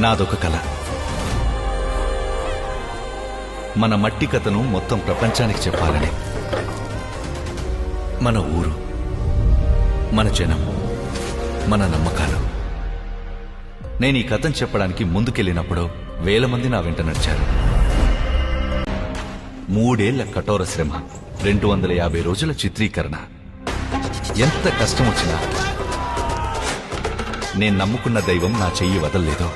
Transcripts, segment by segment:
నాదొక కళ. మన మట్టి కథను మొత్తం ప్రపంచానికి చెప్పాలని. మన ఊరు, మన జనం, మన నమ్మకాలు. నేను ఈ కథను చెప్పడానికి ముందుకెళ్ళినప్పుడు వేల మంది నా వెంట నడిచారు. 3 ఏళ్ల కఠోర శ్రమ, 250 రోజుల చిత్రీకరణ. ఎంత కష్టం వచ్చినా నేను నమ్ముకున్న దైవం నా చెయ్యి వదలలేదు.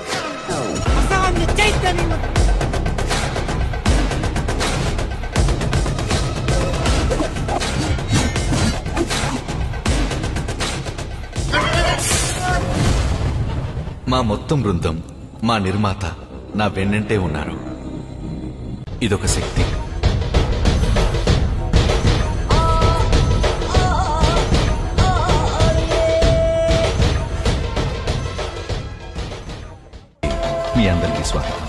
మా మొత్తం బృందం, మా నిర్మాత నా వెన్నంటే ఉన్నారు. ఇదొక శక్తి. మీ అందరికీ స్వాగతం.